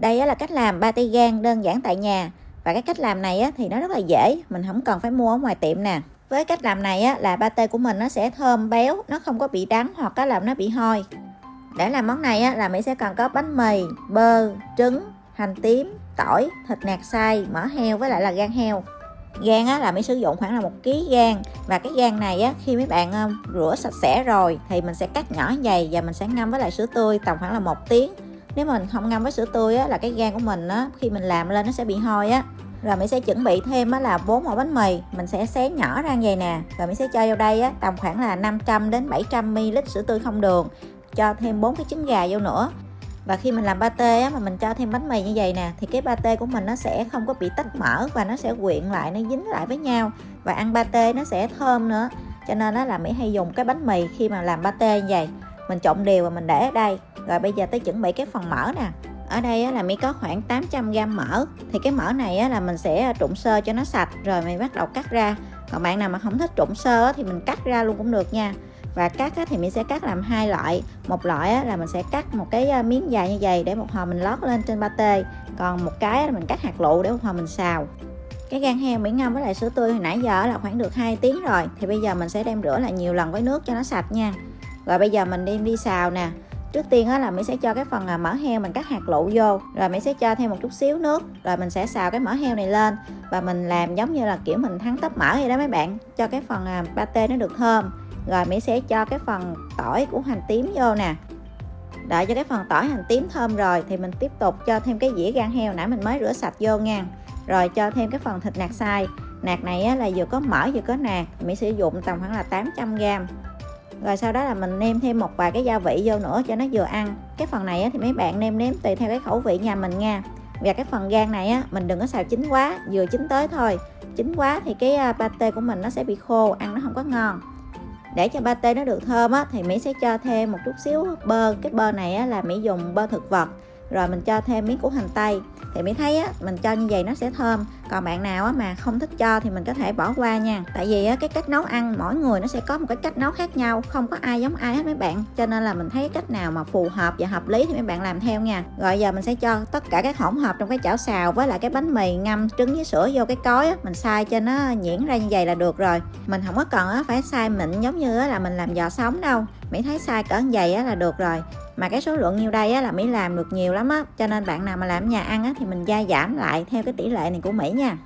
Đây là cách làm pate gan đơn giản tại nhà. Và cái cách làm này thì nó rất là dễ, mình không cần phải mua ở ngoài tiệm nè. Với cách làm này là pate của mình nó sẽ thơm béo, nó không có bị đắng hoặc làm nó bị hôi. Để làm món này là Mỹ sẽ cần có bánh mì, bơ, trứng, hành tím, tỏi, thịt nạc xay, mỡ heo với lại là gan heo. Gan là Mỹ sử dụng khoảng là 1 kg gan. Và cái gan này khi mấy bạn rửa sạch sẽ rồi thì mình sẽ cắt nhỏ như vậy và mình sẽ ngâm với lại sữa tươi tầm khoảng là 1 tiếng. Nếu mình không ngâm với sữa tươi là cái gan của mình khi mình làm lên nó sẽ bị hôi Rồi mình sẽ chuẩn bị thêm là 4 ổ bánh mì, mình sẽ xé nhỏ ra như vậy nè. Rồi mình sẽ cho vào đây tầm khoảng là 500 đến 700 ml sữa tươi không đường. Cho thêm 4 cái trứng gà vô nữa. Và khi mình làm pate mà mình cho thêm bánh mì như vậy nè thì cái pate của mình nó sẽ không có bị tách mỡ và nó sẽ quyện lại, nó dính lại với nhau và ăn pate nó sẽ thơm nữa. Cho nên là Mỹ hay dùng cái bánh mì khi mà làm pate như vậy. Mình trộn đều và mình để ở đây. Rồi bây giờ tới chuẩn bị cái phần mỡ nè. Ở đây là Mỹ có khoảng 800g mỡ. Thì cái mỡ này là mình sẽ trụng sơ cho nó sạch rồi mình bắt đầu cắt ra. Còn bạn nào mà không thích trụng sơ thì mình cắt ra luôn cũng được nha. Và cắt thì mình sẽ cắt làm 2 loại. Một loại là mình sẽ cắt một cái miếng dài như vậy để một hồi mình lót lên trên pate. Còn một cái là mình cắt hạt lựu để một hồi mình xào. Cái gan heo Mỹ ngâm với lại sữa tươi hồi nãy giờ là khoảng được 2 tiếng rồi. Thì bây giờ mình sẽ đem rửa lại nhiều lần với nước cho nó sạch nha. Rồi bây giờ mình đem đi xào nè. Trước tiên là Mỹ sẽ cho cái phần mỡ heo mình cắt hạt lựu vô. Rồi Mỹ sẽ cho thêm một chút xíu nước. Rồi mình sẽ xào cái mỡ heo này lên. Và mình làm giống như là kiểu mình thắng tấp mỡ vậy đó mấy bạn. Cho cái phần pate nó được thơm. Rồi Mỹ sẽ cho cái phần tỏi của hành tím vô nè. Đợi cho cái phần tỏi hành tím thơm rồi thì mình tiếp tục cho thêm cái dĩa gan heo nãy mình mới rửa sạch vô nha. Rồi cho thêm cái phần thịt nạc xay. Nạc này là vừa có mỡ vừa có nạc. Mỹ sử dụng tầm khoảng là 800g. Rồi sau đó là mình nêm thêm một vài cái gia vị vô nữa cho nó vừa ăn. Cái phần này thì mấy bạn nêm nếm tùy theo cái khẩu vị nhà mình nha. Và cái phần gan này mình đừng có xào chín quá, vừa chín tới thôi. Chín quá thì cái pate của mình nó sẽ bị khô, ăn nó không có ngon. Để cho pate nó được thơm thì Mỹ sẽ cho thêm một chút xíu bơ. Cái bơ này là Mỹ dùng bơ thực vật. Rồi mình cho thêm miếng củ hành tây. Thì Mỹ thấy mình cho như vậy nó sẽ thơm. Còn bạn nào mà không thích cho thì mình có thể bỏ qua nha. Tại vì cái cách nấu ăn mỗi người nó sẽ có một cái cách nấu khác nhau. Không có ai giống ai hết mấy bạn. Cho nên là mình thấy cách nào mà phù hợp và hợp lý thì mấy bạn làm theo nha. Rồi giờ mình sẽ cho tất cả cái hỗn hợp trong cái chảo xào với lại cái bánh mì ngâm trứng với sữa vô cái cối mình xay cho nó nhuyễn ra như vậy là được rồi. Mình không có cần phải xay mịn giống như là mình làm giò sống đâu. Mỹ thấy xay cỡ như vậy là được rồi. Mà cái số lượng nhiêu đây là Mỹ làm được nhiều lắm cho nên bạn nào mà làm ở nhà ăn thì mình gia giảm lại theo cái tỷ lệ này của Mỹ nha.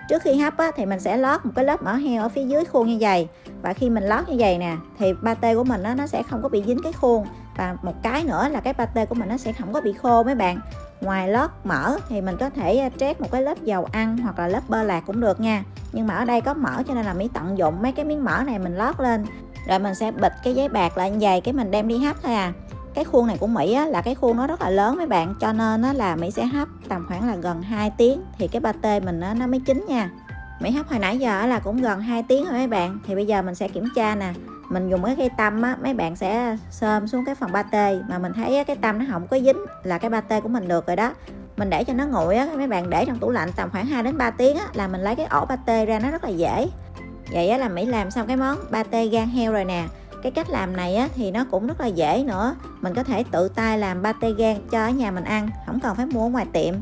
Trước khi hấp thì mình sẽ lót một cái lớp mỡ heo ở phía dưới khuôn như vậy. Và khi mình lót như vậy nè thì pate của mình nó sẽ không có bị dính cái khuôn. Và một cái nữa là cái pate của mình nó sẽ không có bị khô mấy bạn. Ngoài lót mỡ thì mình có thể trét một cái lớp dầu ăn hoặc là lớp bơ lạc cũng được nha. Nhưng mà ở đây có mỡ cho nên là Mỹ tận dụng mấy cái miếng mỡ này mình lót lên. Rồi mình sẽ bịt cái giấy bạc lại như vậy, cái mình đem đi hấp thôi à. Cái khuôn này của Mỹ là cái khuôn nó rất là lớn mấy bạn, cho nên là Mỹ sẽ hấp tầm khoảng là gần 2 tiếng thì cái pate mình nó mới chín nha. Mỹ hấp hồi nãy giờ là cũng gần 2 tiếng rồi mấy bạn. Thì bây giờ mình sẽ kiểm tra nè. Mình dùng cái cây tăm mấy bạn sẽ xôm xuống cái phần pate mà mình thấy cái tăm nó không có dính là cái pate của mình được rồi đó. Mình để cho nó nguội mấy bạn để trong tủ lạnh tầm khoảng 2 đến 3 tiếng là mình lấy cái ổ pate ra nó rất là dễ. Vậy là Mỹ làm xong cái món pate gan heo rồi nè. Cái cách làm này thì nó cũng rất là dễ nữa. Mình có thể tự tay làm pate gan cho ở nhà mình ăn, không cần phải mua ở ngoài tiệm.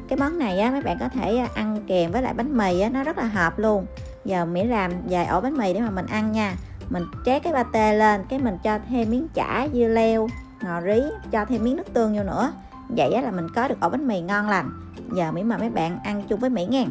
Cái món này mấy bạn có thể ăn kèm với lại bánh mì nó rất là hợp luôn. Giờ Mỹ làm vài ổ bánh mì để mà mình ăn nha. Mình trét cái pate lên, cái mình cho thêm miếng chả, dưa leo, ngò rí, cho thêm miếng nước tương vô nữa. Vậy là mình có được ổ bánh mì ngon lành. Giờ Mỹ mời mấy bạn ăn chung với Mỹ nha.